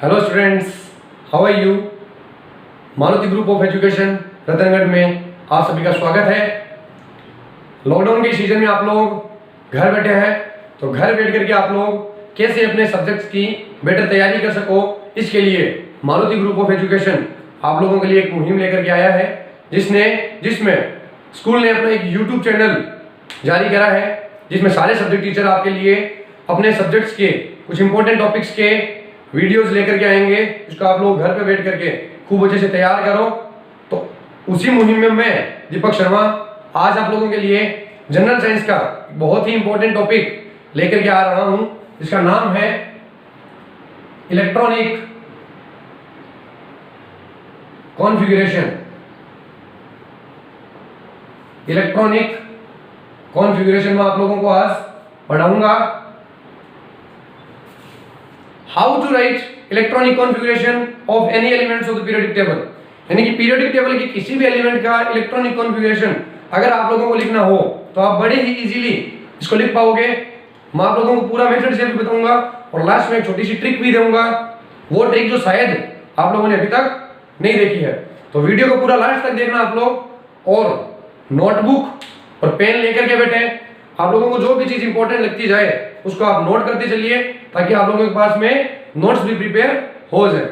Hello students, how are you. Maruti group of education Ratangarh में आप सभी का स्वागत है। लॉकडाउन के सीजन में आप लोग घर बैठे हैं, तो घर बैठ करके आप लोग कैसे अपने सब्जेक्ट्स की बेटर तैयारी कर सको, इसके लिए मारुति ग्रुप ऑफ एजुकेशन आप लोगों के लिए एक मुहिम लेकर के आया है, जिसमें स्कूल ने अपना एक यूट्यूब चैनल जारी करा है, जिसमें सारे सब्जेक्ट टीचर आपके लिए अपने सब्जेक्ट्स के कुछ इंपॉर्टेंट टॉपिक्स के वीडियोस लेकर के आएंगे। इसको आप लोग घर पे बैठ करके खूब अच्छे से तैयार करो। तो उसी मुहिम में मैं दीपक शर्मा आज आप लोगों के लिए जनरल साइंस का बहुत ही इंपॉर्टेंट टॉपिक लेकर के आ रहा हूं, जिसका नाम है इलेक्ट्रॉनिक कॉन्फ़िगरेशन। इलेक्ट्रॉनिक कॉन्फ़िगरेशन में आप लोगों को आज पढ़ाऊंगा how to write electronic configuration of any elements of the periodic table. यानी कि पीरियोडिक टेबल की किसी भी एलिमेंट का इलेक्ट्रॉनिक कॉन्फ़िगरेशन अगर आप लोगों को लिखना हो तो आप बड़े ही इजीली इसको लिख पाओगे। मैं आप लोगों को पूरा मेथड से भी बताऊंगा और लास्ट में एक छोटी सी ट्रिक भी दूंगा, वो ट्रिक जो शायद आप लोगों ने अभी तक नहीं देखी है। तो वीडियो को पूरा लास्ट तक देखना आप लोग, और नोटबुक और पेन लेकर के बैठे। आप लोगों को जो भी चीज इंपॉर्टेंट लगती जाए उसको आप नोट करते चलिए, ताकि आप लोगों के पास में नोट्स भी प्रिपेयर हो जाए।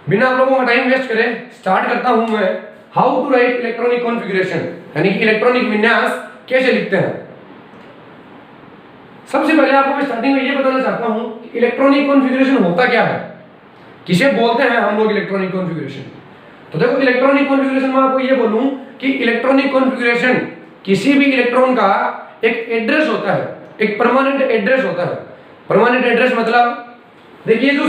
बिना आप लोगों का टाइम वेस्ट करे स्टार्ट करता हूं मैं how to write electronic configuration, यानी कि इलेक्ट्रॉनिक विन्यास कैसे लिखते हैं। सबसे पहले आपको मैं स्टार्टिंग में ये बताना चाहता हूं कि इलेक्ट्रॉनिक कॉन्फ़िगरेशन होता क्या है, किसे बोलते हैं हम लोग इलेक्ट्रॉनिक कॉन्फ़िगरेशन। तो देखो, इलेक्ट्रॉनिक कॉन्फ़िगरेशन में आपको ये बोलूं कि इलेक्ट्रॉनिक कॉन्फ़िगरेशन किसी भी इलेक्ट्रॉन का एक एड्रेस होता है, एक परमानेंट एड्रेस होता है। परमानेंट एड्रेस मतलब देखिए, जो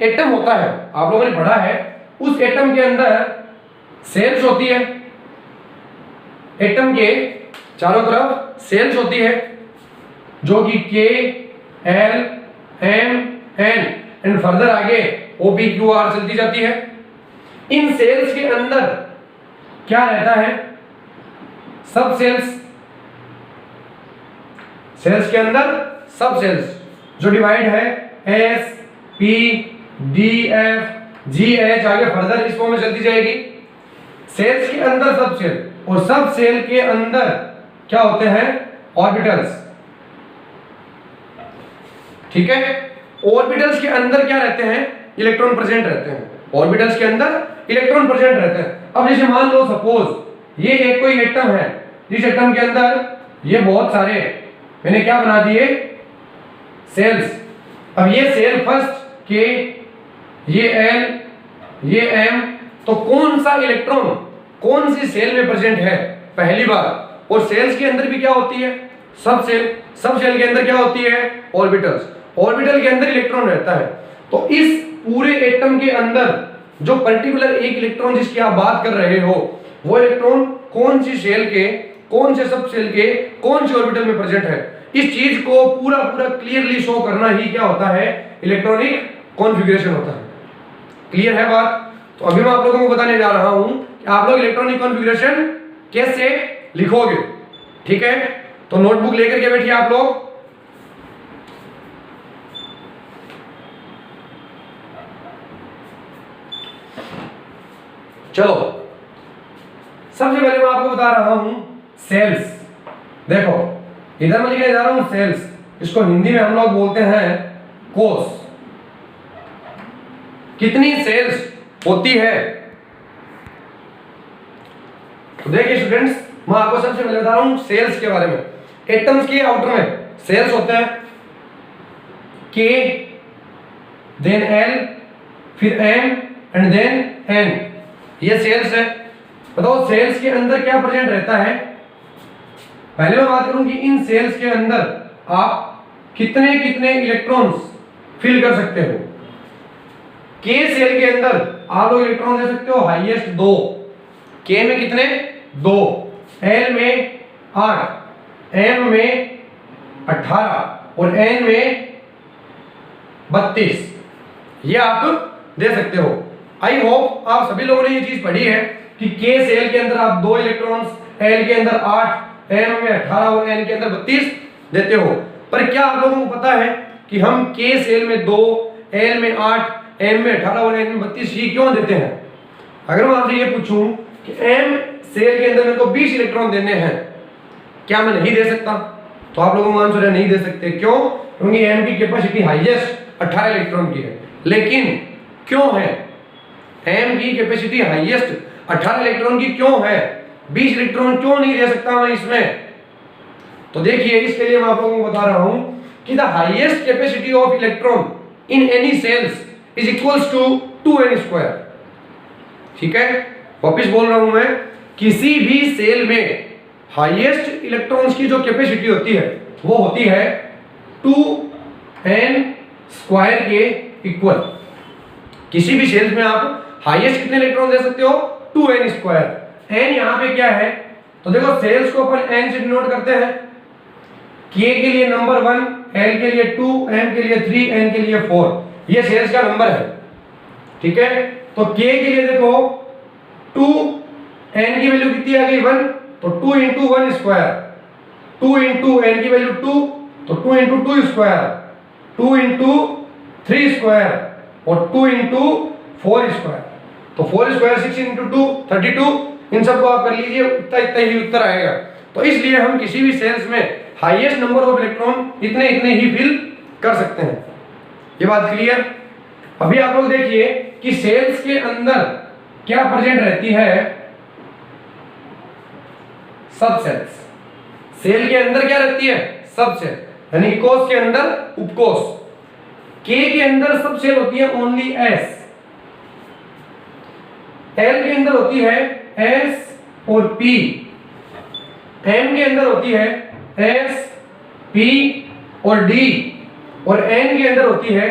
एटम होता है आप लोगों ने पढ़ा है, उस एटम के अंदर सेल्स होती है। एटम के चारों तरफ सेल्स होती है, जो कि K L M N and further आगे ओ पी क्यू आर चलती जाती है। इन सेल्स के अंदर क्या रहता है, सब सेल्स। सेल्स के अंदर सब सेल्स जो डिवाइड है S P D F G H आगे फर्दर इस फॉर्म में चलती जाएगी। सेल्स के अंदर सब सेल, और सब सेल के अंदर क्या होते हैं, ऑर्बिटल्स। ठीक है, ऑर्बिटल्स के अंदर क्या रहते हैं, इलेक्ट्रॉन प्रेजेंट रहते हैं। ऑर्बिटल्स के अंदर इलेक्ट्रॉन प्रेजेंट रहते हैं। अब जैसे मान लो सपोज ये एक कोई एटम है, जिस एटम के अंदर ये बहुत सारे मैंने क्या बना दिए, सेल्स। अब ये सेल फर्स्ट के, ये एल, ये एम, तो कौन सा इलेक्ट्रॉन कौन सी सेल में प्रेजेंट है, पहली बात। और सेल्स के अंदर भी क्या होती है, सब सेल। सब सेल के अंदर क्या होती है, ऑर्बिटल्स। ऑर्बिटल के अंदर इलेक्ट्रॉन रहता है। तो इस पूरे एटम के अंदर जो पर्टिकुलर एक इलेक्ट्रॉन जिसकी आप बात कर रहे हो, वो इलेक्ट्रॉन कौन सी सेल के, कौन से सब सेल के, कौन से ऑर्बिटल में प्रेजेंट है, इस चीज को पूरा क्लियरली शो करना ही क्या होता है, इलेक्ट्रॉनिक कॉन्फ़िगरेशन होता है। क्लियर है बात। तो अभी मैं आप लोगों को बताने जा रहा हूं कि आप लोग इलेक्ट्रॉनिक कॉन्फ़िगरेशन कैसे लिखोगे। ठीक है, तो नोटबुक लेकर के बैठिए आप लोग। चलो, सबसे पहले मैं आपको बता रहा हूं सेल्स। देखो, इधर मैं लिखने जा रहा हूं सेल्स, इसको हिंदी में हम लोग बोलते हैं कोष। कितनी सेल्स होती है, तो देखिए स्टूडेंट्स, मैं आपको सबसे पहले बता रहा हूं सेल्स के बारे में। एटम्स के आउटर में सेल्स होते हैं, के, देन एल, फिर एम एंड देन एन, ये सेल्स है। बताओ सेल्स के अंदर क्या प्रेजेंट रहता है। पहले मैं बात करूं कि इन सेल्स के अंदर आप कितने कितने इलेक्ट्रॉन्स फिल कर सकते हो। के सेल के अंदर आप लोग इलेक्ट्रॉन दे सकते हो हाईएस्ट 2। के में कितने, 2, एल में 8, एम में 18 और एन में 32, ये आप दे सकते हो। आई होप आप सभी लोगों ने ये चीज पढ़ी है कि के सेल के अंदर आप 2 इलेक्ट्रॉन्स, एल के अंदर 8, एम में 18 और एन के अंदर 32 देते हो। पर क्या आप लोगों को पता है कि हम के सेल में 2, एल में 8, एम में 18 और एन में 32 ये क्यों देते हैं? अगर मैं आपसे ये पूछूं कि एम सेल के अंदर मेरे को 20 इलेक्ट्रॉन देने हैं, क्या मैं नहीं दे सकता? तो आप लोगों को आंसर है नहीं दे सकते। क्यों? क्योंकि एम की कैपेसिटी हाईएस्ट 18 इलेक्ट्रॉन की है। लेकिन क्यों है एम की कैपेसिटी हाईएस्ट 18 इलेक्ट्रॉन की क्यों है, 20 इलेक्ट्रॉन क्यों नहीं दे सकता मैं इसमें? तो देखिए इसके लिए मैं आप लोगों को बता रहा हूं कि the highest capacity of electron in any cells is equals to 2n²। ठीक है, वापिस बोल रहा हूं मैं, किसी भी सेल में हाईएस्ट इलेक्ट्रॉन्स की जो कैपेसिटी होती है वो होती है 2n² के इक्वल। किसी भी सेल्स में आप हाईएस्ट कितने इलेक्ट्रॉन दे सकते हो? 2n²। n यहां पे क्या है? तो देखो सेल्स को अपन n से डिनोट करते हैं। k के लिए नंबर 1, l के लिए 2, m के लिए 3, n के लिए 4, ये सेल्स का नंबर है। ठीक है, तो k के लिए देखो 2, n की वैल्यू कितनी आ गई 1, तो 2 × 1², 2 × n की वैल्यू 2, तो 2 × 2², 2 × 3² और 2 × 4², तो 4² 6 × 2 32। इन सबको आप कर लीजिए, इतना इतना ही उत्तर आएगा। तो इसलिए हम किसी भी सेल्स में हाईएस्ट नंबर ऑफ इलेक्ट्रॉन इतने इतने ही फिल कर सकते हैं। ये बात क्लियर? अभी आप लोग देखिए कि सेल्स के अंदर क्या प्रेजेंट रहती है? सब सेल्स। सेल के अंदर क्या रहती है? सब सेल, यानी कोष के अंदर उपकोष। के के अंदर सब सेल होती है ओनली एस, एल के अंदर होती है एस और पी, एम के अंदर होती है एस, पी और डी, और एन के अंदर होती है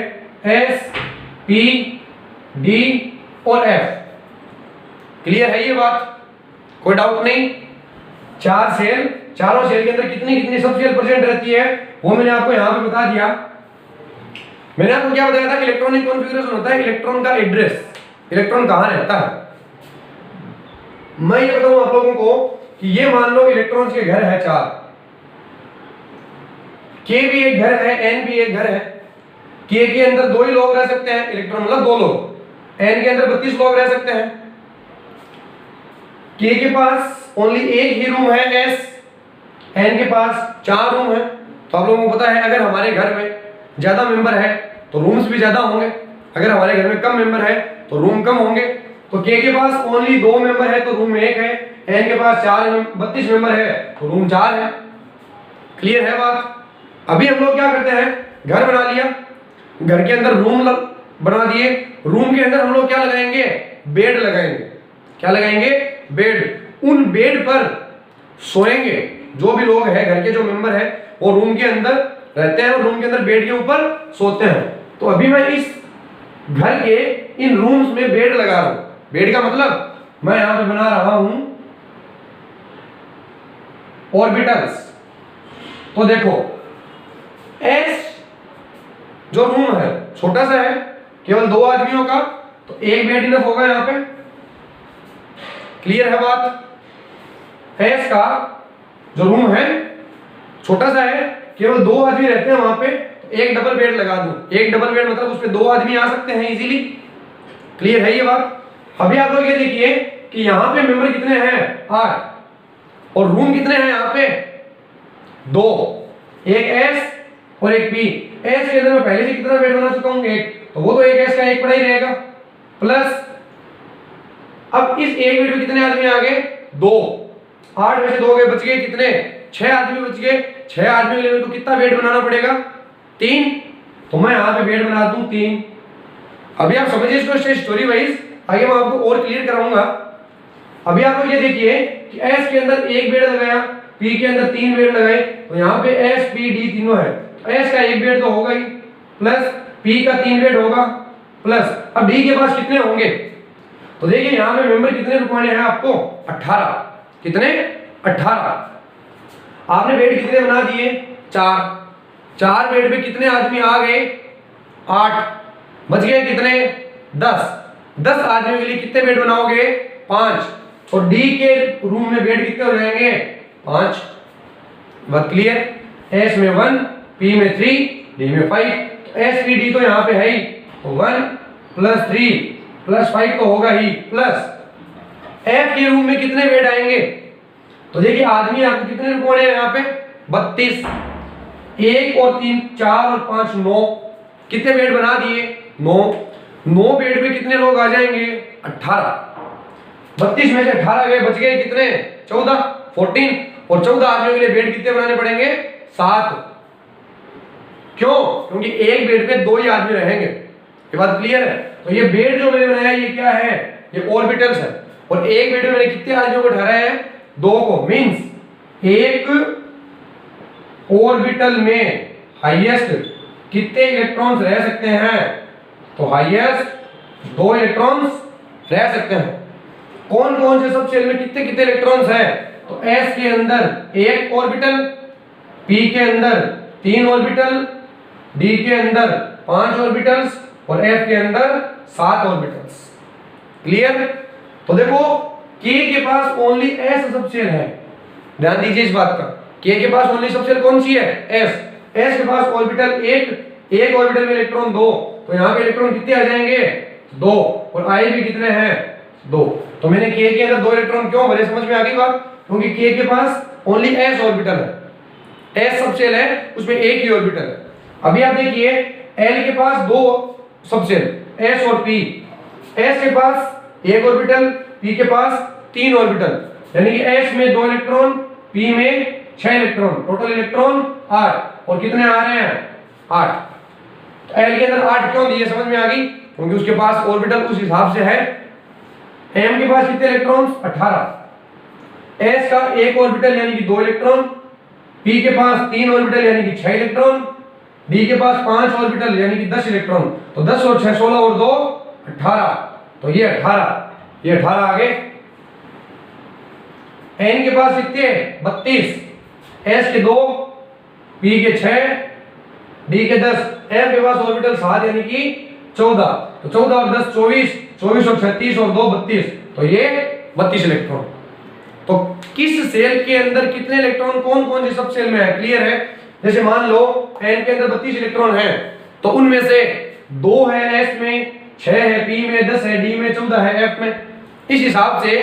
एस, पी, डी और एफ। क्लियर है ये बात? कोई डाउट नहीं? चार सेल, चारों सेल के अंदर कितनी कितनी सब सेल प्रेजेंट रहती है वो मैंने आपको यहां पे बता दिया। मैंने आपको क्या बताया था कि इलेक्ट्रॉनिक कॉन्फ़िगरेशन होता है इलेक्ट्रॉन का एड्रेस, इलेक्ट्रॉन कहां रहता है। मैं ये बताऊं आप लोगों को कि ये मान लो इलेक्ट्रॉन्स के घर है 4, के भी एक घर है, एन भी एक घर है। के अंदर 2 ही लोग रह सकते हैं, इलेक्ट्रॉन मतलब 2 लोग। एन के अंदर 32 लोग रह सकते हैं। के पास ओनली एक ही रूम है एस, एन के पास 4 रूम है। तो आप लोगों को पता है अगर हमारे घर में ज्यादा मेंबर है तो रूम्स भी ज्यादा होंगे, अगर हमारे घर में कम मेंबर है तो रूम कम होंगे। तो के पास ओनली 2 मेंबर है तो रूम 1 है, एन के पास 32 मेंबर है तो रूम 4 है। क्लियर है बात? अभी हम लोग क्या करते हैं, घर बना लिया, घर के अंदर रूम बना दिए, रूम के अंदर हम लोग क्या लगाएंगे? बेड लगाएंगे। क्या लगाएंगे? बेड। उन बेड पर सोएंगे जो भी लोग हैं, घर के जो मेंबर है वो रूम के अंदर रहते हैं और रूम के अंदर बेड के ऊपर सोते हैं। तो अभी मैं इस घर के इन रूम्स में बेड लगा रहा हूं। बेड का मतलब मैं यहां पे बना रहा हूं ऑर्बिटल्स। तो देखो एस जो रूम है छोटा सा है, केवल 2 आदमियों का, तो एक बेड इनफ होगा यहां पे। क्लियर है बात? एस का जो रूम है छोटा सा है, केवल 2 आदमी रहते हैं वहां पे, तो एक डबल बेड लगा दूं। एक डबल बेड मतलब उस पे 2 आदमी आ सकते हैं इजीली। क्लियर है ये बात? अभी आप लोग ये देखिए कि यहां पे मेंबर कितने हैं? 8, और रूम कितने हैं यहां पे? 2, एक एस और एक पी। एस के अंदर मैं पहले से कितना बेड बना चुका हूं? 1, तो वो तो एक एस का एक पड़ा ही रहेगा, प्लस अब इस एक बेड में कितने आदमी आ गए? 2। 8 में से 2 गए, बच गए कितने? 6 आदमी बच गए। 6 आदमी के लिए मेरे को कितना बेड बनाना पड़ेगा? 3। तो मैं यहां पे बेड बना दूं 3। अभी आप समझिए इसको स्टोरी वाइज, आगे मैं आपको और क्लियर कराऊंगा। अभी आप लोग ये देखिए कि एस के अंदर एक बेड लगाया, पी के अंदर 3 बेड लगाए, तो यहाँ पे एस, पी, डी तीनों है। एस का एक बेड तो होगा ही, प्लस पी का 3 बेड होगा, प्लस अब डी के पास कितने होंगे? तो देखिए यहाँ पे मेंबर कितने रुकवाने हैं आपको? 18। कितने? 18। आपने बेड कितने बना दिए? 4 बेड पे कितने आदमी आ गए? 8। बच गए कितने? 10 आदमियों के लिए कितने बेड बनाओगे? 5। और डी के रूम में बेड कितने हो जाएंगे? 5। बात क्लियर? एस में 1, पी में 3, डी में 5। एस पी डी तो यहाँ पे है ही, 1, प्लस 3 प्लस 5 तो होगा ही, प्लस F के रूम में कितने वेट आएंगे? तो देखिए आदमी आपको कितने रुपये है यहाँ पे 32, 1 और 3 4 और 5 9, कितने बेड बना दिए 9 बेड में कितने लोग आ जाएंगे 18, 32 में से 18 गए, बच गए कितने 14 और 14 आदमियों के लिए बेड कितने बनाने पड़ेंगे 7। क्यों? क्योंकि एक बेड पे 2 ही आदमी रहेंगे। ये बात क्लियर है? तो ये बेड जो मैंने बनाया ये क्या है? ये ऑर्बिटल्स है, और एक बेड में मैंने कितने आदमियों को ठहराया है 2 को, मींस एक ऑर्बिटल में हाईएस्ट कितने इलेक्ट्रॉन्स रह सकते हैं? तो हाईएस्ट 2 इलेक्ट्रॉन्स रह सकते हैं। कौन कौन से सब शेल में कितने कितने इलेक्ट्रॉन्स हैं? तो S के अंदर 1 ऑर्बिटल, P के अंदर 3 ऑर्बिटल, D के अंदर 5 ऑर्बिटल्स और F के अंदर 7 ऑर्बिटल्स। क्लियर? तो देखो K के पास ओनली S सबशेल है, ध्यान दीजिए इस बात का। K के पास ओनली सबशेल कौन सी है? S के पास ऑर्बिटल एक ऑर्बिटल में इलेक्ट्रॉन 2, तो यहाँ पे इलेक्ट्रॉन कितने आ जाएंगे 2, और I भी कितने हैं 2। तो मैंने K के अंदर 2 इलेक्ट्रॉन क्यों भरे, समझ में आ गई बात? क्योंकि K के पास ओनली S ऑर्बिटल है, S सबशेल है, उसमें एक ही ऑर्बिटल है। अभी आप देखिए L के पास 2 सबशेल S और P, S के पास 1 ऑर्बिटल, P के पास 3 ऑर्बिटल, यानी कि S में 2 इलेक्ट्रॉन, P में 6 इलेक्ट्रॉन, टोटल इलेक्ट्रॉन 8, और कितने आ रहे हैं 8। तो L के अंदर 8 क्यों दिए, समझ में आ गई? क्योंकि उसके पास ऑर्बिटल उस हिसाब से है। M के पास कितने इलेक्ट्रॉन्स 18, S का 1 ऑर्बिटल यानी कि 2 इलेक्ट्रॉन, P के पास 3 ऑर्बिटल यानी कि 6 इलेक्ट्रॉन, D के पास 5 ऑर्बिटल यानी कि 10 इलेक्ट्रॉन। तो 10 और 6 16 और 2 18, तो ये 18 आ गए। N के पास कितने 32, S के 2, P के 6, D के 10, F के पास ऑर्बिटल 7 यानी कि 14, तो 14 और 10 24, 24 और 36 और 2 32, तो ये 32 इलेक्ट्रॉन। तो किस सेल के अंदर कितने इलेक्ट्रॉन कौन कौन से सब सेल में है, क्लियर है? जैसे मान लो N के अंदर 32 इलेक्ट्रॉन हैं, तो उनमें से 2 है S में, 6 है P में, 10 है D में, 14 है F में। इस हिसाब से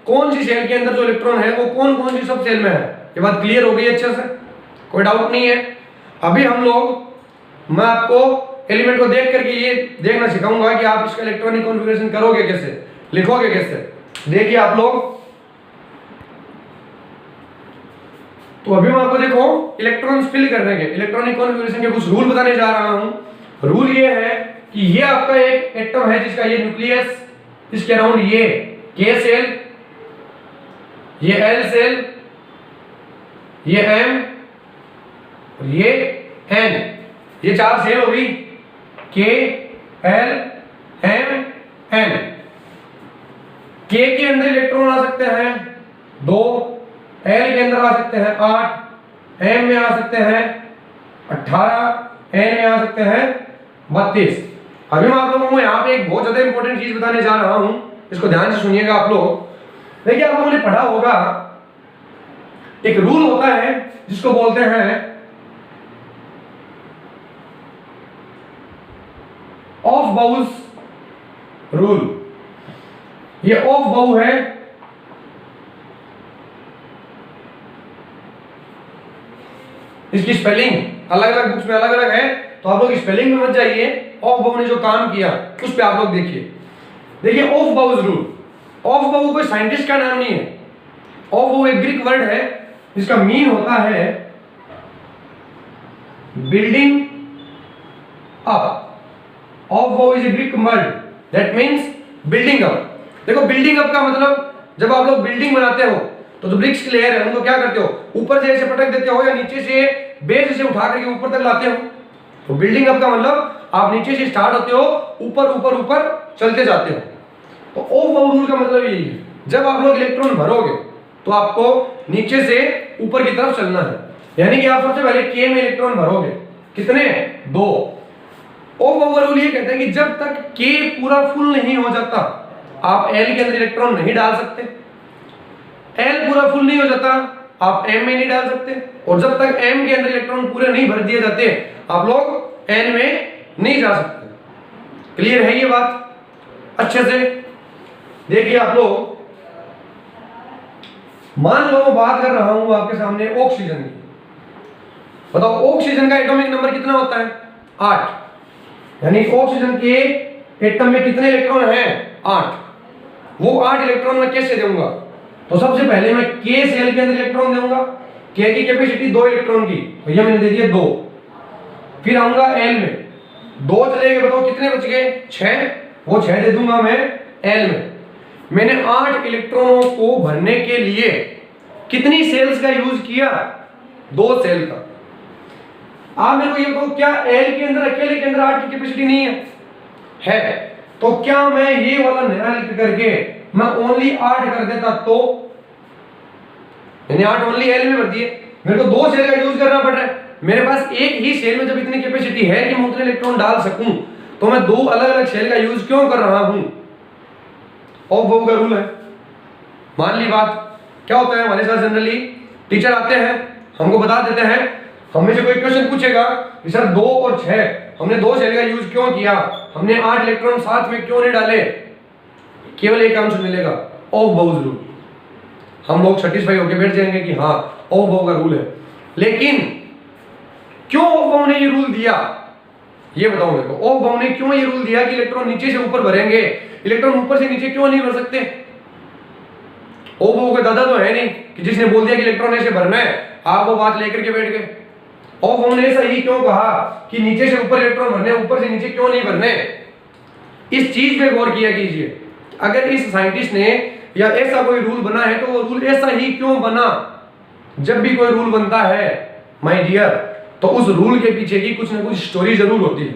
कौन सी सेल के अंदर जो इलेक्ट्रॉन है वो कौन कौन सी सब सेल में है, ये बात क्लियर हो गई अच्छे से, कोई डाउट नहीं है। अभी हम लोग, मैं आपको एलिमेंट को देख करके ये देखना सिखाऊंगा कि आप इसका इलेक्ट्रॉनिक कॉन्फ़िगरेशन करोगे कैसे, लिखोगे कैसे। देखिए आप लोग, तो अभी मैं आपको देखो इलेक्ट्रॉन्स फिल करने के इलेक्ट्रॉनिक कॉन्फ़िगरेशन के कुछ रूल बताने जा रहा हूं। रूल ये है कि ये आपका एक एटम है जिसका ये न्यूक्लियस, इसके अराउंड ये K सेल, ये L सेल, ये M और ये N, ये 4 सेल हो गई, K L M N। K के अंदर इलेक्ट्रॉन आ सकते हैं 2, L के अंदर आ सकते हैं 8, M में आ सकते हैं 18, N में आ सकते हैं 32। अभी मैं आप लोगों को यहाँ पे एक बहुत ज्यादा इंपॉर्टेंट चीज बताने जा रहा हूं, इसको ध्यान से सुनिएगा आप लोग। देखिए आप लोगों ने पढ़ा होगा, एक रूल होता है जिसको बोलते हैं ऑफ बाउस रूल। ये ऑफ बाउ है, इसकी स्पेलिंग अलग अलग बुक्स में अलग अलग है, तो आप लोग स्पेलिंग में मत जाइए, ऑफ बाउ ने जो काम किया उस पे आप लोग देखिए। देखिए ऑफ बाउस रूल, ऑफ बाउ कोई साइंटिस्ट का नाम नहीं है, ऑफ बाउ एक ग्रीक वर्ड है जिसका मीन होता है बिल्डिंग अप। ऑफ बाउ is a Greek word that means building up. देखो बिल्डिंग अप का मतलब, जब आप लोग बिल्डिंग बनाते हो तो जो ब्रिक्स लेयर है उनको क्या करते हो, ऊपर से ऐसे पटक देते हो या नीचे से बेस से उठा करके ऊपर तक लाते हो। तो बिल्डिंग अप का मतलब आप नीचे से स्टार्ट होते हो, ऊपर ऊपर ऊपर चलते जाते हो। तो ऑफ बाउ रूल का मतलब यही है, जब आप लोग इलेक्ट्रॉन भरोगे तो आपको नीचे से ऊपर की तरफ चलना है, यानी कि आप सबसे पहले K में इलेक्ट्रॉन भरोगे, कितने 2। ऑफ बाउ रूल ये कहते हैं कि जब तक K पूरा फुल नहीं हो जाता आप L के अंदर इलेक्ट्रॉन नहीं डाल सकते, L पूरा फुल नहीं हो जाता आप M में नहीं डाल सकते, और जब तक M के अंदर इलेक्ट्रॉन पूरे नहीं भर दिए जाते आप लोग N में नहीं जा सकते। क्लियर है ये बात? अच्छे से देखिए आप लोग, मान लो मैं बात कर रहा हूं आपके सामने ऑक्सीजन की। बताओ ऑक्सीजन का एटॉमिक नंबर कितना होता है? 8। यानी ऑक्सीजन के एटम में कितने इलेक्ट्रॉन हैं? 8। वो 8 इलेक्ट्रॉन मैं कैसे दूंगा? तो सबसे पहले मैं के सेल के अंदर इलेक्ट्रॉन दूंगा। के की कैपेसिटी 2 इलेक्ट्रॉन की, तो ये मैंने दे दिया 2। फिर आऊंगा एल में, 2 चले गए, बताओ कितने बच गए? 6। वो 6 दे दूंगा मैं एल में। मैंने 8 इलेक्ट्रॉनों को भरने के लिए कितनी सेल्स का यूज किया? 2 सेल का। आप मेरे को ये बताओ, क्या एल के अंदर अकेले के अंदर 8 की कैपेसिटी नहीं है? है। तो क्या मैं ये वाला नया लिख करके मैं ओनली 8 कर देता तो? मैंने 8 ओनली एल में भर दिए, मेरे को 2 सेल का यूज करना पड़ रहा है। मेरे पास एक ही सेल में जब इतनी कैपेसिटी है कि मैं उतने इलेक्ट्रॉन डाल सकूं, तो मैं 2 अलग अलग सेल का यूज क्यों कर रहा हूं? और वो का रूल है। मान ली बात, क्या होता है हमारे साथ जनरली टीचर आते हैं, हमको बता देते हैं, हमें से कोई क्वेश्चन पूछेगा कि सर 2 और 6 हमने 2 सेल का यूज क्यों किया, हमने 8 इलेक्ट्रॉन साथ में क्यों नहीं डाले? केवल एक आंसर मिलेगा, ऑफ बाउज रूल। हम लोग सेटिस्फाई होकर बैठ जाएंगे कि हाँ ऑफ बाउ का रूल है। लेकिन क्यों ऑफ बाउ ने ये रूल दिया, ये बताओ मेरे को। ऑफ बाउ ने क्यों ये रूल दिया कि इलेक्ट्रॉन नीचे से ऊपर भरेंगे, इलेक्ट्रॉन ऊपर से नीचे क्यों नहीं भर सकते? ऑफ बाउ के दादा तो है नहीं कि जिसने बोल दिया कि इलेक्ट्रॉन ऐसे भरना है, आप वो बात लेकर के बैठ गए। ऑफ बाउ ने ऐसा ही क्यों कहा कि नीचे से ऊपर इलेक्ट्रॉन भरने, ऊपर से नीचे क्यों नहीं भरने? इस चीज पे गौर किया कीजिए। अगर इस साइंटिस्ट ने या ऐसा कोई रूल बना है तो वो रूल ऐसा ही क्यों बना? जब भी कोई रूल बनता है माय डियर, तो उस रूल के पीछे की कुछ ना कुछ स्टोरी जरूर होती है।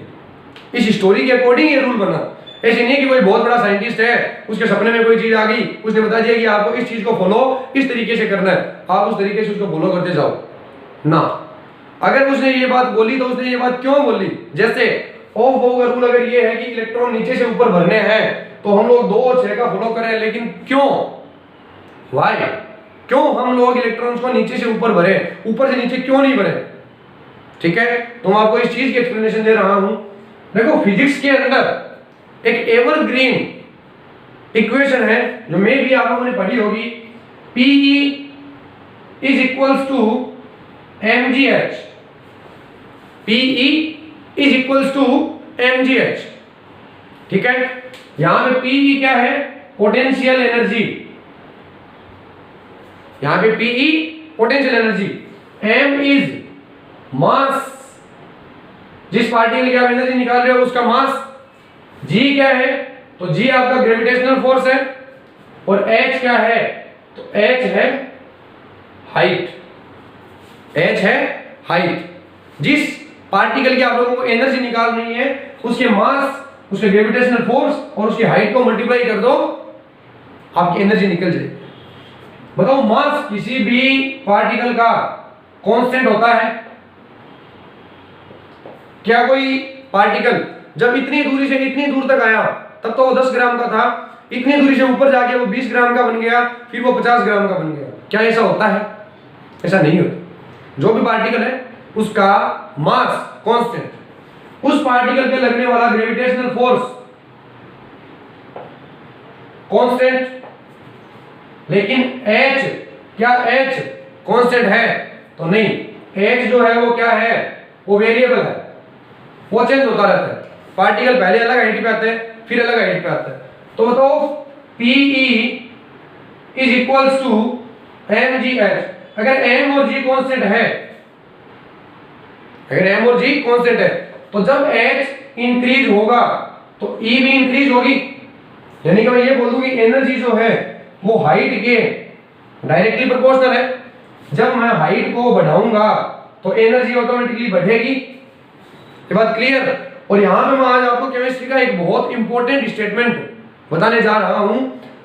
इस स्टोरी के अकॉर्डिंग ये रूल बना। ऐसे नहीं कि कोई बहुत बड़ा साइंटिस्ट है, उसके सपने में कोई चीज आ गई, उसने बता दिया कि आपको इस चीज को फॉलो इस तरीके से करना है, आप उस तरीके से उसको फॉलो करते जाओ ना। अगर उसने ये बात बोली तो उसने ये बात क्यों बोली? जैसे ऑफ बाउ का रूल अगर ये है कि इलेक्ट्रॉन नीचे से ऊपर भरने हैं, तो हम लोग 2 और 6 का फॉलो करें, लेकिन क्यों? वाई? क्यों हम लोग इलेक्ट्रॉन्स को नीचे से ऊपर भरे, ऊपर से नीचे क्यों नहीं भरे? ठीक है, तो मैं आपको इस चीज की एक्सप्लेनेशन दे रहा हूं। देखो फिजिक्स के अंदर एक एवरग्रीन इक्वेशन है जो मे भी आप लोगों ने पढ़ी होगी, PE is equals to mgh। PE is equals to mgh। ठीक है, यहां पे PE क्या है? Potential energy. यहां पे PE potential energy, m is mass, जिस पार्टिकल की आप एनर्जी निकाल रहे हो उसका मास। g क्या है? तो g आपका ग्रेविटेशनल फोर्स है। और h क्या है? तो h है हाइट। h है हाइट। जिस पार्टिकल की आप लोगों को एनर्जी निकालनी है, उसके मास, उसके ग्रेविटेशनल फोर्स और उसकी हाइट को मल्टीप्लाई कर दो, आपकी एनर्जी निकल जाएगी। बताओ मास किसी भी पार्टिकल का कांस्टेंट होता है? क्या कोई पार्टिकल जब इतनी दूरी से इतनी दूर तक आया तब तो वो 10 ग्राम का था, इतनी दूरी से ऊपर जाके वो 20 ग्राम का बन गया, फिर वो 50 ग्राम का बन गया? क्या ऐसा होता है? ऐसा नहीं होता। जो भी पार्टिकल है उसका मास कांस्टेंट, उस पार्टिकल पे लगने वाला ग्रेविटेशनल फोर्स कांस्टेंट। लेकिन H, क्या H कांस्टेंट है? तो नहीं, H जो है वो क्या है? वो वेरिएबल है, वो चेंज होता रहता है। पार्टिकल पहले अलग हाइट पे आते हैं, फिर अलग हाइट पे आते हैं। तो बताओ PE is equals to mgh। अगर m और g कांस्टेंट है, अगर m और g कांस्टेंट है, तो जब h इंक्रीज होगा तो E भी इंक्रीज होगी। यानी कि मैं ये बोल दूं कि एनर्जी जो है वो हाइट के डायरेक्टली प्रोपोर्शनल है। जब मैं हाइट को बढ़ाऊंगा तो एनर्जी ऑटोमेटिकली बढ़ेगी। ये बात क्लियर? और यहां पे मैं आज आपको केमिस्ट्री का एक बहुत इंपॉर्टेंट स्टेटमेंट बताने जा रहा हूं,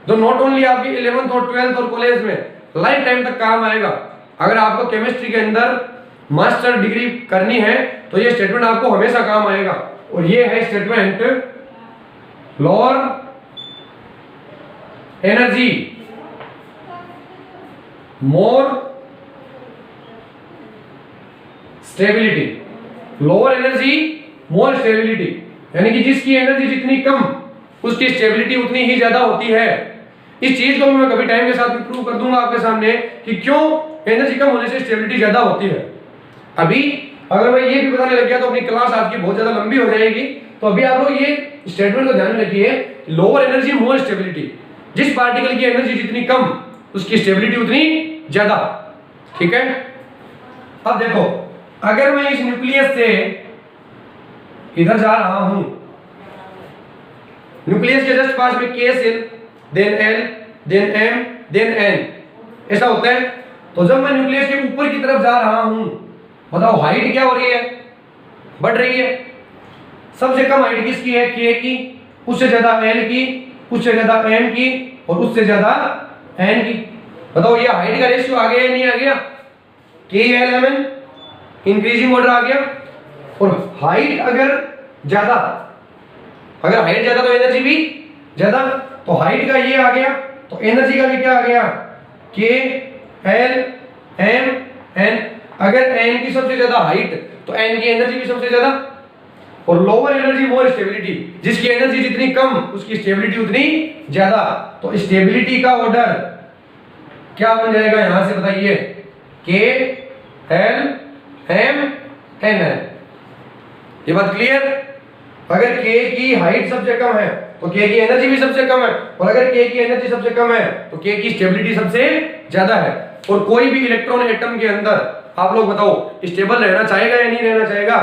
जो नॉट ओनली आपकी 11th और 12th और कॉलेज में लाइफ टाइम तक काम आएगा। अगर आपको केमिस्ट्री के अंदर मास्टर डिग्री करनी है तो ये स्टेटमेंट आपको हमेशा काम आएगा। और ये है statement, lower energy more stability. Lower energy more stability, यानी कि जिसकी एनर्जी जितनी कम उसकी स्टेबिलिटी उतनी ही ज्यादा होती है। इस चीज को भी मैं कभी टाइम के साथ प्रूव कर दूंगा आपके सामने कि क्यों एनर्जी कम होने से स्टेबिलिटी ज्यादा होती है। अभी अगर मैं ये भी बताने लग गया तो अपनी क्लास आपकी बहुत ज्यादा लंबी हो जाएगी। तो अभी आप लोग ये स्टेटमेंट को ध्यान में रखिए, लोअर एनर्जी मोर स्टेबिलिटी, जिस पार्टिकल की एनर्जी जितनी कम उसकी स्टेबिलिटी उतनी ज्यादा। ठीक है, अब देखो अगर मैं इस न्यूक्लियस से इधर जा रहा हूं, न्यूक्लियस के जस्ट पास में K cell, then L, then M, then N, ऐसा होता है। तो जब मैं न्यूक्लियस के ऊपर की तरफ जा रहा हूं, बताओ हाइट क्या हो रही है, बढ़ रही है। सबसे कम हाइट किसकी है, K की, उससे ज्यादा L की, उससे ज्यादा M की और उससे ज्यादा N की। बताओ ये हाइट का रेशियो आ गया या नहीं आ गया, KLMN इंक्रीजिंग ऑर्डर आ गया। और हाइट अगर ज्यादा, अगर हाइट ज्यादा तो एनर्जी भी ज्यादा। तो हाइट का ये आ गया तो एनर्जी का भी क्या आ गया, KLMN। अगर N की सबसे ज्यादा हाइट तो N की एनर्जी भी सबसे ज्यादा। और लोअर एनर्जी मोर स्टेबिलिटी, जिसकी एनर्जी जितनी कम उसकी स्टेबिलिटी उतनी ज्यादा। तो स्टेबिलिटी का ऑर्डर क्या बन जाएगा यहां से बताइए, KLMN। ये बात क्लियर। अगर K की हाइट सबसे कम है तो K की एनर्जी भी सबसे कम है, और अगर K की एनर्जी सबसे कम है तो K की स्टेबिलिटी सबसे ज्यादा है। और कोई भी इलेक्ट्रॉन एटम के अंदर आप लोग बताओ स्टेबल रहना चाहेगा या नहीं रहना चाहेगा,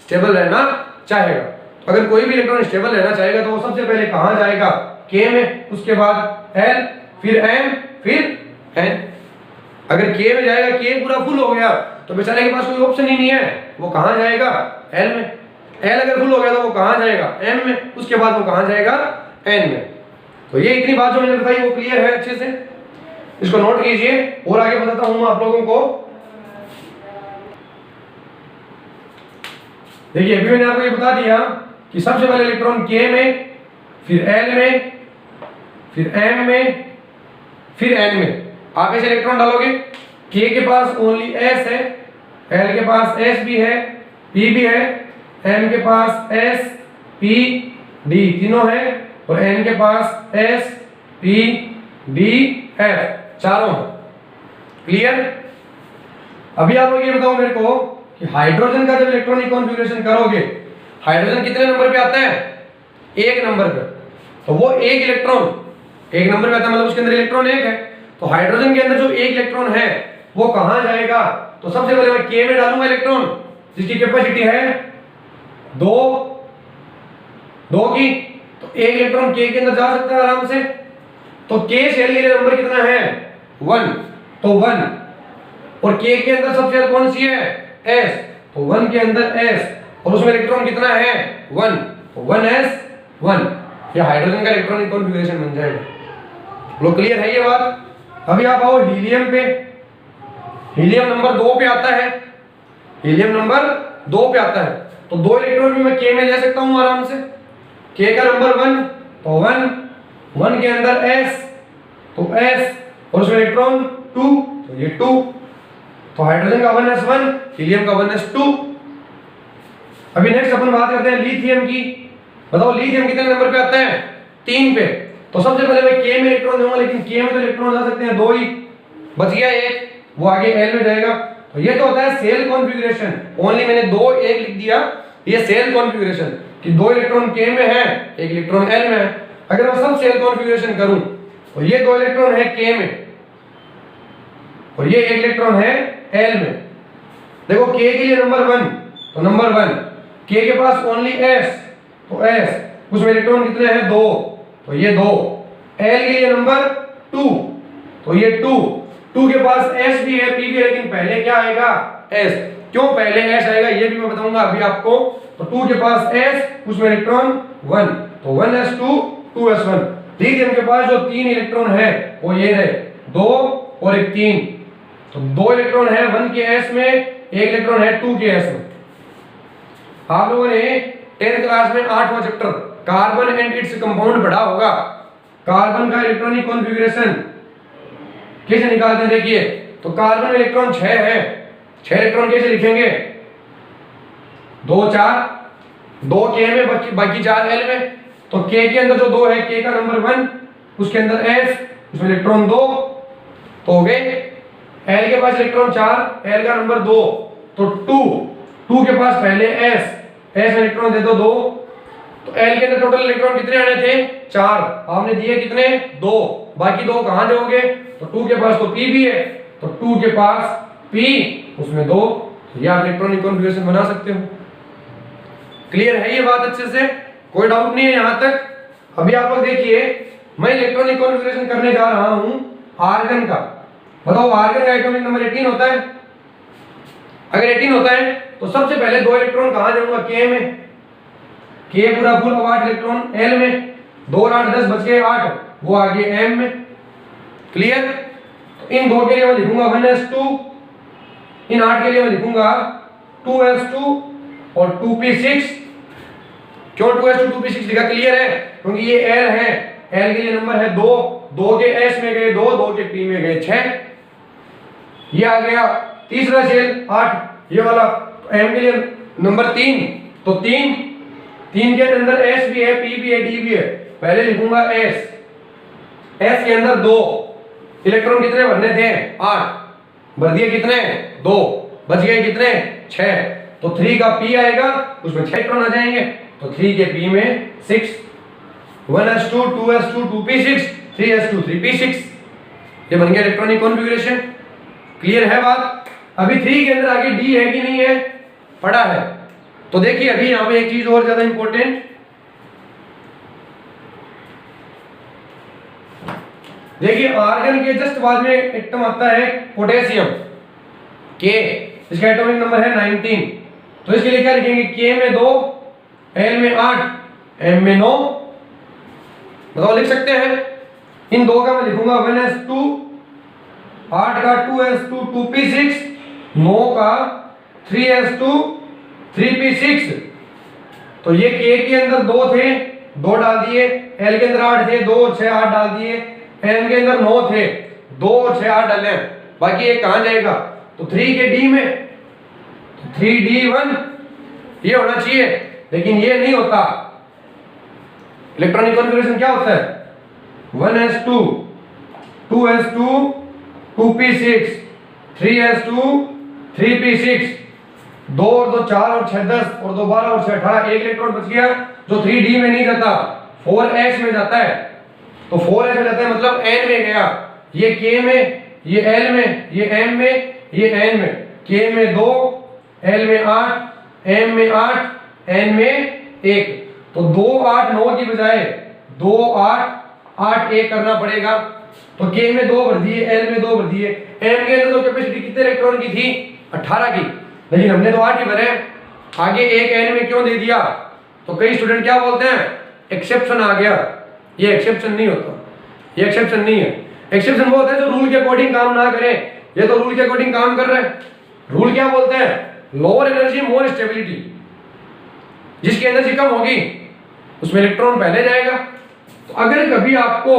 स्टेबल रहना चाहेगा। अगर कोई भी इलेक्ट्रॉन स्टेबल रहना चाहेगा तो वो सबसे पहले कहां जाएगा, K में, उसके बाद L, फिर M, फिर N। अगर K में जाएगा, K पूरा फुल हो गया तो बेचारे के पास कोई ऑप्शन ही नहीं है, वो कहां जाएगा, L में। L अगर फुल हो गया तो वो कहां जाएगा, M में, उसके बाद वो कहां जाएगा, N में। तो ये इतनी बात जो मैंने बताई वो क्लियर है अच्छे से, इसको नोट कीजिए। और आगे बताता हूं मैं आप लोगों को। देखिए अभी मैंने आपको ये बता दिया कि सबसे पहले इलेक्ट्रॉन K में, फिर L में, फिर M में, फिर N में। आप ऐसे इलेक्ट्रॉन डालोगे, K के पास ओनली S है, L के पास S भी है, P भी है, M के पास S, P, D तीनों है, और N के पास S, P, D, F चारों है। क्लियर। अभी आप लोग ये बताओ मेरे को कि हाइड्रोजन का जब इलेक्ट्रॉनिक कॉन्फ़िगरेशन करोगे, हाइड्रोजन कितने नंबर पे आता है, एक नंबर पे। तो वो एक इलेक्ट्रॉन एक नंबर पे आता है, मतलब उसके अंदर इलेक्ट्रॉन एक है। तो हाइड्रोजन के अंदर जो एक इलेक्ट्रॉन है वो कहां जाएगा, तो सबसे पहले मैं K में डालूंगा इलेक्ट्रॉन, जिसकी कैपेसिटी है दो की। तो एक इलेक्ट्रॉन K के अंदर जा सकता है आराम से। तो K सेल के लिए नंबर कितना है, 1, तो 1। और K के अंदर सबसे ज्यादा कौन सी है, S, तो 1 के अंदर S, और उसमें इलेक्ट्रॉन कितना है, 1, तो 1s1। ये हाइड्रोजन का इलेक्ट्रॉनिक कॉन्फ़िगरेशन बन जाएगा। लोग क्लियर है ये बात। अभी आप आओ हीलियम पे। हीलियम नंबर 2 पे आता है, हीलियम नंबर 2 पे आता है। तो दो इलेक्ट्रॉन भी मैं K में ले सकता हूं आराम से। K का नंबर 1, तो 1 के अंदर S, तो S, और उसमें इलेक्ट्रॉन 2, तो ये 2। तो हाइड्रोजन का 1s1, हीलियम का 1s2। अभी नेक्स्ट अपन बात करते हैं लिथियम की। बताओ लिथियम कितने नंबर पे आता है, 3 पे। तो सबसे पहले मैं K में इलेक्ट्रॉन दूंगा, लेकिन K में तो इलेक्ट्रॉन जा सकते हैं 2 ही, बच गया 1, वो आगे L में जाएगा। तो ये तो होता है सेल कॉन्फ़िगरेशन। ओनली मैंने 2 1 लिख दिया, ये सेल कॉन्फ़िगरेशन कि 2 इलेक्ट्रॉन K में है, 1 इलेक्ट्रॉन L में है। अगर मैं सब सेल कॉन्फ़िगरेशन करूं तो ये 2 इलेक्ट्रॉन है K में और ये 1 इलेक्ट्रॉन है L में। देखो K के लिए नंबर 1, तो नंबर 1, K के पास ओनली S, तो S, उसमें इलेक्ट्रॉन कितने हैं, 2, तो ये 2। L के लिए नंबर 2, तो ये 2 के पास S भी है, P भी है, लेकिन पहले क्या आएगा, S। क्यों पहले S आएगा ये भी मैं बताऊंगा अभी आपको। तो 2 के पास S, उसमें इलेक्ट्रॉन 1, तो 1s2 2s1। लिथियम के पास जो 3 इलेक्ट्रॉन है वो ये है, 2 और एक 3। तो 2 इलेक्ट्रॉन है 1 के S में, 1 इलेक्ट्रॉन है 2 के S में। आप लोगों ने 10th क्लास में 8वां chapter carbon and its compound पढ़ा होगा। कार्बन का इलेक्ट्रॉनिक कॉन्फ़िगरेशन कैसे निकालते हैं देखिए। तो कार्बन में इलेक्ट्रॉन 6 है, 6 इलेक्ट्रॉन कैसे लिखेंगे, 2 4, 2 K में, बाकी 4 L में। तो K के अंदर जो 2 है, K का नंबर 1, उसके अंदर S, उसमें इलेक्ट्रॉन 2, तो हो गए। L के पास इलेक्ट्रॉन 4, L का नंबर 2, तो 2 के पास पहले S में इलेक्ट्रॉन दे दो 2, तो L के अंदर टोटल इलेक्ट्रॉन कितने आने थे? 4, आपने दिए कितने? 2, बाकी 2 कहां दोगे? तो 2 के पास तो P भी है, तो 2 के पास P, उसमें 2, ये आप इलेक्ट्रॉनिक कॉन्फ़िगरेशन बना सकते हो। क्लियर है ये बात अच्छे से? कोई डाउट नहीं है यहां तक? अभी आप लोग देखिए, मैं इलेक्ट्रॉनिक कॉन्फ़िगरेशन करने जा रहा हूं आर्गन का। बताओ आर्गन का एटॉमिक नंबर 18 होता है? अगर 18 होता है तो सबसे पहले 2 इलेक्ट्रॉन कहां दूंगा? K में, K पूरा फुल अब 8 इलेक्ट्रॉन L में, 2 और 8 10 बच गए 8, वो आ गए M में। क्लियर? तो इन 2 के लिए मैं लिखूंगा 1s2, इन 8 के लिए मैं लिखूंगा 2s2 और 2p6। क्यों 2s2 2p6 लिखा? क्लियर है? क्योंकि ये L है, L के लिए नंबर है 2, 2 के S में गए 2, 2 के P में गए 6। ये आ गया तीसरा शेल 8, ये वाला M के लिए नंबर 3, तो 3 के अंदर S भी है, P भी है, D भी है। पहले लिखूंगा S के अंदर 2 इलेक्ट्रॉन कितने भरने थे? 8, भर दिए कितने? 2, बच गए कितने? 6, तो 3 का P आएगा, उसमें 6 इलेक्ट्रॉन आ जाएंगे, तो 3 के P में 6, 1s2 2s2 2p6 3s2 3p6, ये बन गया इलेक्ट्रॉनिक कॉन्फ़िगरेशन। क्लियर है बात? अभी 3 के अंदर आगे D है कि नहीं है? पड़ा है। तो देखिए अभी यहां पे एक चीज और ज्यादा इंपॉर्टेंट, देखिए आर्गन के जस्ट बाद में एटम आता है पोटेशियम K, इसका एटॉमिक नंबर है 19, तो इसके लिए क्या लिखेंगे? K में 2, L में 8, M में 9। बताओ लिख सकते हैं? इन 2 का मैं लिखूंगा 1s2, 8 का 2s2 2p6, 9 का 3s2 3p6। तो ये K के अंदर 2 थे, 2 डाल दिए, L के अंदर 8 थे, 2 और 6 8 डाल दिए, M के अंदर 9 थे, 2 और 6 8 डाले, बाकी ये कहां जाएगा? तो 3 के D में, तो 3d1 ये होना चाहिए, लेकिन ये नहीं होता। इलेक्ट्रॉनिक कॉन्फ़िगरेशन क्या होता है? 1s2 2s2 2p6 3s2 3p6, 2 और 2 4 और 6 10 और 2 12 और 6 18, एक इलेक्ट्रॉन बच गया जो 3d में नहीं जाता, 4s में जाता है। तो 4s में जाता है मतलब n में गया, ये K में, ये L में, ये M में, ये N में। K में 2, L में 8, M में 8, N में 1, तो 2 8 9 की बजाय 2 8 8 1 करना पड़ेगा। तो K में 2 भर दिए, L में 2 भर दिए, M के अंदर तो कैपेसिटी कितने इलेक्ट्रॉन की थी? 18 की, लेकिन हमने तो 8 ही भरे, आगे एक N में क्यों दे दिया? तो कई स्टूडेंट क्या बोलते हैं? एक्सेप्शन आ गया। ये एक्सेप्शन नहीं होता, ये एक्सेप्शन नहीं है। एक्सेप्शन वो होता है जो रूल के अकॉर्डिंग काम ना करे, ये तो रूल के अकॉर्डिंग काम कर रहा है। रूल क्या बोलते हैं? लोअर एनर्जी मोर स्टेबिलिटी, जिसकी एनर्जी कम होगी उसमें इलेक्ट्रॉन पहले जाएगा। तो अगर कभी आपको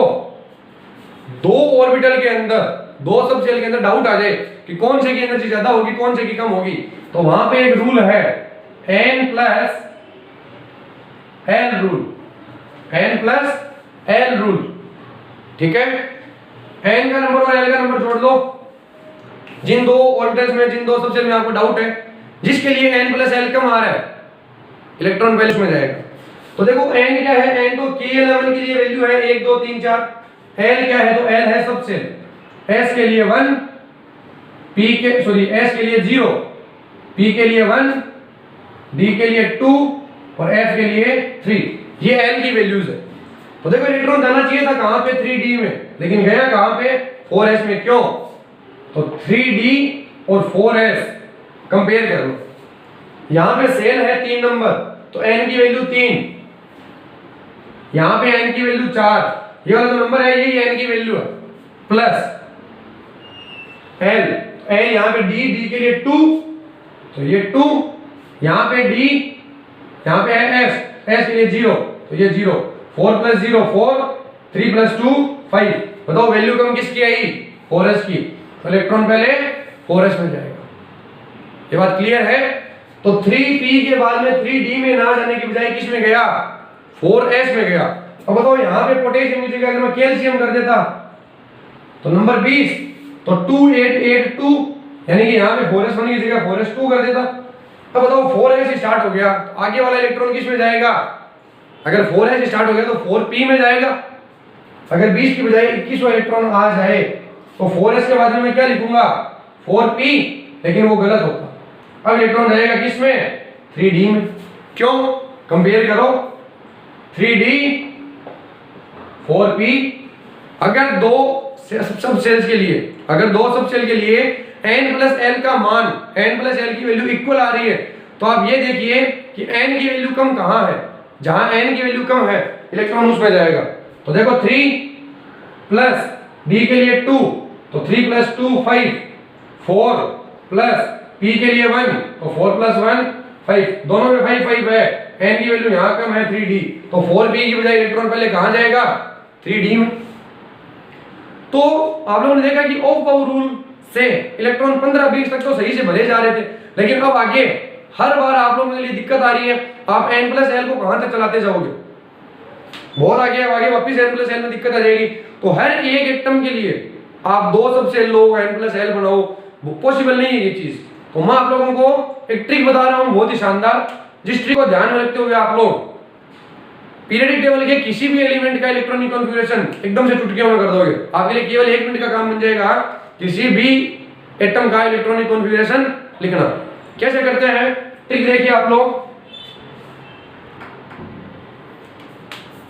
2 ऑर्बिटल के अंदर, 2 सब शेल के अंदर डाउट आ जाए कि कौन से की एनर्जी ज्यादा होगी कौन से की कम होगी, तो वहां पे एक रूल है n plus l rule, n plus l rule, ठीक है? n का नंबर और l का नंबर जोड़ दो, जिन 2 ऑर्बिटल्स में, जिन 2 सब शेल में आपको डाउट है, जिसके लिए n प्लस l कम आ रहा है, इलेक्ट्रॉन पहले उसमें जाएगा। तो देखो n क्या है? n तो K11 के लिए वैल्यू है 1 2 3 4, l क्या है? तो l है सब शेल, s के लिए 1, p के s के लिए 0, p के लिए 1, d के लिए 2 और f के लिए 3, ये l की वैल्यूज है। तो देखो इलेक्ट्रॉन जाना चाहिए था कहां पे? 3d में, लेकिन गया कहां पे? 4s में। क्यों? तो 3d और 4s कंपेयर कर लो, यहां पे सेल है 3 नंबर, तो n की वैल्यू 3, यहां पे n की वैल्यू 4, ये वाला जो नंबर है यही n की वैल्यू है, प्लस l, l यहां पे d के लिए 2, तो ये 2, यहां पे d, यहां पे है s के लिए 0, तो ये 0, 4 प्लस 0 4, 3 प्लस 2 5। बताओ वैल्यू कम किसकी आई? 4s की, तो इलेक्ट्रॉन पहले 4s में जाएगा। ये बात क्लियर है? तो 3p के बाद में 3d में ना जाने की बजाय किस में गया? 4s में गया। अब बताओ यहाँ पे पोटेशियम की जगह अगर मैं कैल्शियम कर देता तो नंबर 20, तो 2882, यानी कि यहाँ पे 4s होने की जगह 4s2 कर देता। अब बताओ 4s स्टार्ट हो गया तो आगे वाला इलेक्ट्रॉन किस में जाएगा? अगर 4s स्टार्ट हो गया तो 4p में जाएगा। अगर 20 की बजाय 21वां इलेक्ट्रॉन आ जाए तो 4s के बाद में मैं क्या लिखूंगा? 4p, लेकिन वो गलत होता। अब इलेक्ट्रॉन जाएगा किस में? 3d में। क्यों? कंपेयर करो 3d 4p। अगर दो सब सेल्स के लिए, अगर दो सब सेल के लिए n प्लस l का मान, n प्लस l की वैल्यू इक्वल आ रही है, तो आप ये देखिए कि n की वैल्यू कम कहाँ है? जहां n की वैल्यू कम है इलेक्ट्रॉन उसमें जाएगा। तो देखो 3 प्लस d के लिए 2, तो 3 प्लस 2 5, 4 प्लस p के लिए 1, तो 4 प्लस 1 5, दोनों में 5 5 है। n की वैल्यू यहाँ कम है 3d, तो 4p की बजाय इलेक्ट्रॉन पहले कहाँ जाएगा? 3d में। तो आप लोगों ने देखा कि ऑफ पावर रूल से इलेक्ट्रॉन 15-20 तक तो सही से भरे जा रहे थे, लेकिन अब आगे हर बार आप लोगों के लिए दिक्कत आ रही है। आप n प्लस l को कहां तक चलाते जाओगे? बहुत आगे, अब आगे वापस n प्लस l में दिक्कत आ जाएगी। तो हर एक एटम के लिए आप दो सब सेल लो, n प्लस l बनाओ, वो पॉसिबल नहीं है ये चीज। तो मैं आप लोगों को एक ट्रिक बता रहा हूं बहुत ही शानदार, जिस ट्रिक को ध्यान में रखते हुए आप लोग पीरियडिक टेबल के किसी भी एलिमेंट का इलेक्ट्रॉनिक कॉन्फ़िगरेशन एकदम से चुटकियों में कर दोगे। आपके लिए केवल 1 मिनट का काम बन जाएगा किसी भी एटम का इलेक्ट्रॉनिक कॉन्फ़िगरेशन लिखना। कैसे करते हैं ट्रिक देखिए आप लोग।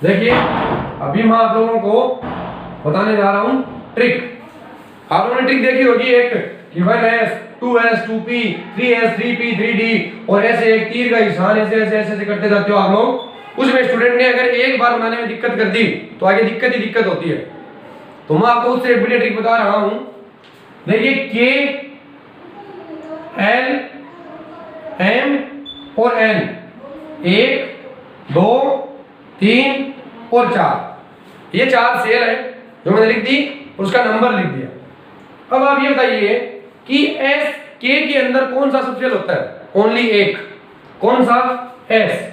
देखिए अभी मैं आप लोगों को बताने जा रहा हूं ट्रिक। आप लोगों ने ट्रिक देखी होगी एक कि 1s 2s 2p 3s 3p 3d और ऐसे एक तीर का निशान ऐसे ऐसे ऐसे करते जाते हो आप लोग। उसमें स्टूडेंट ने अगर एक बार बनाने में दिक्कत कर दी तो आगे दिक्कत ही दिक्कत होती है। तो मैं आपको उससे एक बढ़िया ट्रिक बता रहा हूं। देखिए k l m और n, 1 2 3 और 4, ये 4 सेल है जो मैंने लिख दी और उसका नंबर लिख दिया। अब आप ये बताइए कि s k के अंदर कौन सा सब सेल होता है? ओनली एक। कौन सा? s।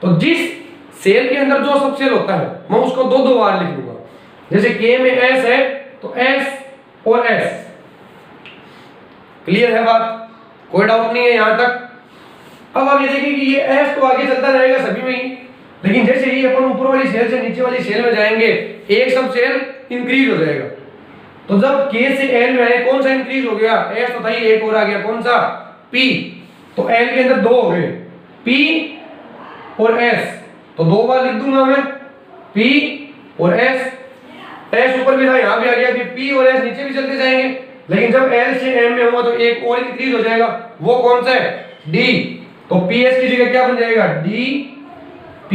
तो जिस सेल के अंदर जो सब सेल होता है मैं उसको दो दो बार लिख दूंगा। जैसे k में s है तो s और s। क्लियर है बात? कोई डाउट नहीं है यहां तक? अब आप ये देखिए कि ये s तो आगे चलता रहेगा सभी में ही, लेकिन जैसे ही अपन ऊपर वाली सेल से नीचे वाली सेल में जाएंगे एक सब सेल इंक्रीज हो जाएगा। तो जब k से l में है कौन सा इंक्रीज हो गया? s तो था ही, एक और आ गया कौन सा? p। तो l के अंदर दो हो गए, p और s, तो दो बार लिख दूंगा मैं p और s। s ऊपर भी था यहां भी आ गया, फिर p और s नीचे भी चलते जाएंगे, लेकिन जब l से m में होगा तो एक और इंक्रीज हो जाएगा, वो कौन सा है? d। तो ps की जगह क्या बन जाएगा? d p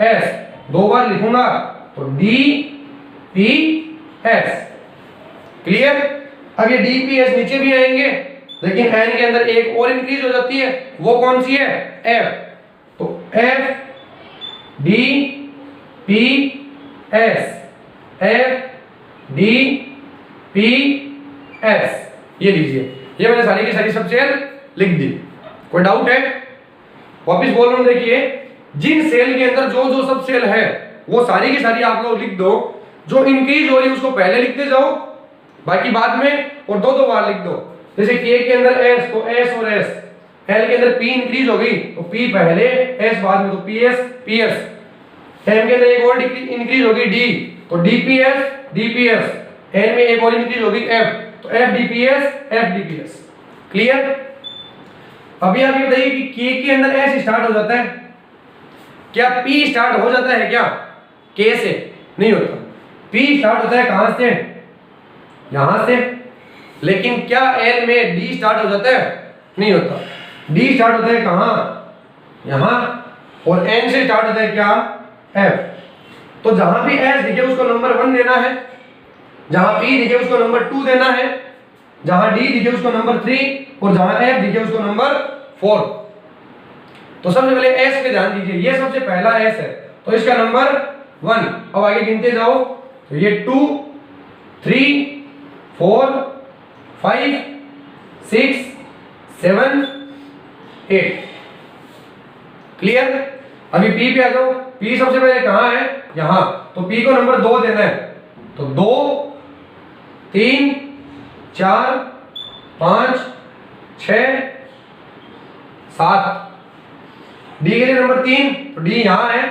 s। दो बार लिखूंगा तो d p s। क्लियर? आगे d p s नीचे भी आएंगे, लेकिन n के अंदर एक और इंक्रीज हो जाती है, वो कौन सी है? f। तो f d p s, f d p s, ये लीजिए, ये मैंने सारी की सारी सब सेल लिख दी। कोई डाउट है? वापिस बोल रहा हूं, देखिए जिन सेल के अंदर जो जो सब सेल है वो सारी की सारी आप लोग लिख दो। जो इंक्रीज हो रही है उसको पहले लिखते जाओ, बाकी बाद में, और दो दो बार लिख दो। जैसे k के अंदर s तो s और s, l के अंदर p इंक्रीज हो गई तो p पहले s बाद में, तो ps ps। m के अंदर एक और इंक्रीज होगी d, तो dps dps। n में एक और इंक्रीज होगी f, तो f dps f dps। Clear? अभी आप ये बताइए कि k के अंदर s स्टार्ट हो जाता है क्या? p स्टार्ट हो जाता है क्या k से? नहीं होता। p स्टार्ट होता है कहां से? यहां से। लेकिन क्या l में d स्टार्ट हो जाता है? नहीं होता। d स्टार्ट होता है कहां? यहां। और n से स्टार्ट होता है क्या? f। तो जहां भी s दिखे उसको नंबर 1 देना है, जहां p दिखे उसको नंबर 2 देना है, जहां d दिखे उसको नंबर 3 और जहां f दिखे उसको नंबर 4। तो सबसे पहले s पे ध्यान दीजिए, ये सबसे पहला s है तो इसका नंबर 1। अब आगे गिनते जाओ, तो ये 2 3 4 5 6 7 8। क्लियर? अभी पी पे आ जाओ, पी सबसे पहले कहाँ है, यहाँ, तो पी को नंबर 2 देना है, तो 2 3 4 5 6 7। डी के लिए नंबर 3, तो डी यहाँ है,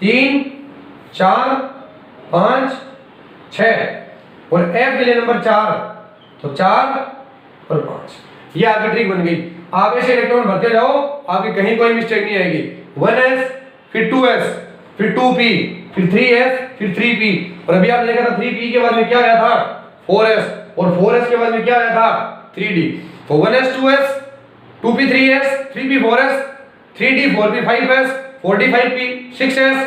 3 4 5 6, और एफ के लिए नंबर 4, तो 4 और 5। ये आपकी ट्रिक बन गई। आप ऐसे इलेक्ट्रॉन भरते जाओ, आपकी कहीं कोई मिस्टेक नहीं आएगी। 1s, फिर 2s, फिर 2p, फिर 3s, फिर 3p, और अभी आपने देखा था 3p के बाद में क्या आया था, 4s, और 4s के बाद में क्या आया था, 3d। तो 1s 2s, 2p 3s, 3p 4s, 3d 4p 5s, 4d 5p 6s,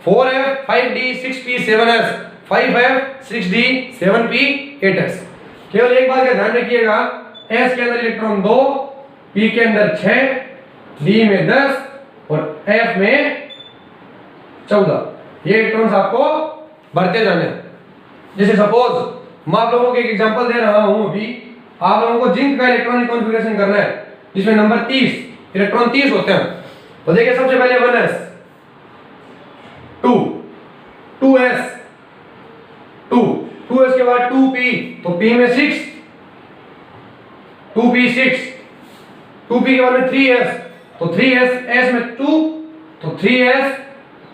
4f 5d 6p 7s, 5f 6d 7p 8s। केवल एक बात का ध्यान रखिएगा, s के अंदर इलेक्ट्रॉन 2, p के अंदर 6, d में 10 और f में 14। ये इलेक्ट्रॉन्स आपको भरते जाने हैं। जैसे सपोज मैं आप लोगों को एक एग्जांपल दे रहा हूं, अभी आप लोगों को जिंक का इलेक्ट्रॉनिक कॉन्फ़िगरेशन करना है, जिसमें नंबर 30 इलेक्ट्रॉन 30 होते हैं। तो देखिए सबसे पहले 1s 2 2s 2 2s के बाद 2p, तो p में 6, 2p 6, 2p के बाद में 3s, तो 3s, s में 2, तो 3s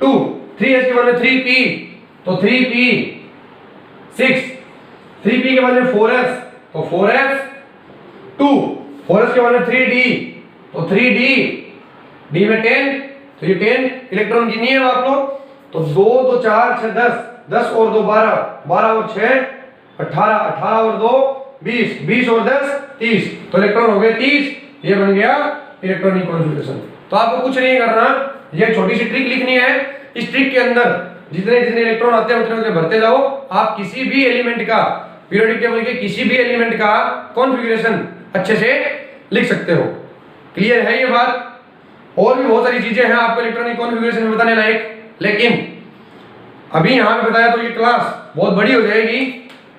2, 3s के बाद में 3p, तो 3p 6, 3p के बाद में 4s, तो 4s 2, 4s के बाद में 3d, तो 3d, d में 10, तो ये 10 इलेक्ट्रॉन गिनिए आप लोग, तो 2 2 4 6 10, 10 और 2 12, 12 और 6 18, 18 और 2 20, 20 और 10 30, तो इलेक्ट्रॉन हो गए 30। ये बन गया इलेक्ट्रॉनिक कॉन्फ़िगरेशन। तो आपको कुछ नहीं करना, ये छोटी सी ट्रिक लिखनी है। इस ट्रिक के अंदर जितने जितने इलेक्ट्रॉन आते हैं उतने उतने भरते जाओ। आप किसी भी एलिमेंट का, पीरियोडिक टेबल के किसी भी एलिमेंट का कॉन्फ़िगरेशन अच्छे से लिख सकते हो। क्लियर है ये बात? और भी बहुत सारी चीजें हैं आपको इलेक्ट्रॉनिक कॉन्फ़िगरेशन में बताने लायक, लेकिन अभी यहाँ पे बताया तो ये क्लास बहुत बड़ी हो जाएगी।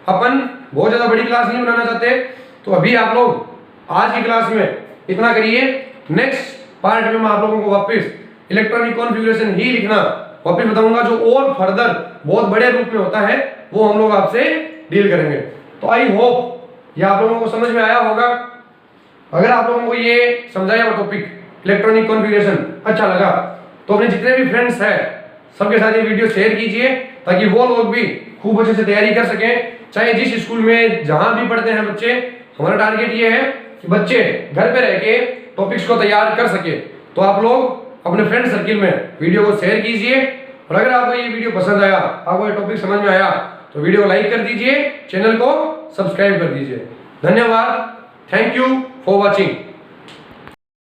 अपन बहुत ज्यादा बड़ी क्लास नहीं बनाना चाहते, तो अभी आप लोग आज की क्लास में इतना करिए। नेक्स्ट पार्ट में मैं आप लोगों को वापस इलेक्ट्रॉनिक कॉन्फ़िगरेशन ही लिखना वापस बताऊंगा, जो और फर्दर बहुत बड़े रूप में होता है, वो हम लोग आपसे डील करेंगे। तो आई होप ये आप लोगों को समझ में आया होगा। अगर आप लोगों को ये समझाया हुआ टॉपिक इलेक्ट्रॉनिक कॉन्फ़िगरेशन अच्छा लगा, तो अपने जितने भी फ्रेंड्स हैं सबके साथ ये वीडियो शेयर कीजिए, ताकि वो लोग भी खूब अच्छे से तैयारी कर सकें। चाहे जिस स्कूल में जहां भी पढ़ते हैं बच्चे, हमारा टारगेट ये है कि बच्चे घर पे रह के टॉपिक्स को तैयार कर सके। तो आप लोग अपने फ्रेंड सर्किल में वीडियो को शेयर कीजिए, और अगर आपको ये वीडियो पसंद आया, आपको ये टॉपिक समझ में आया, तो वीडियो को लाइक कर दीजिए, चैनल को सब्सक्राइब कर दीजिए। धन्यवाद, थैंक यू फॉर वॉचिंग।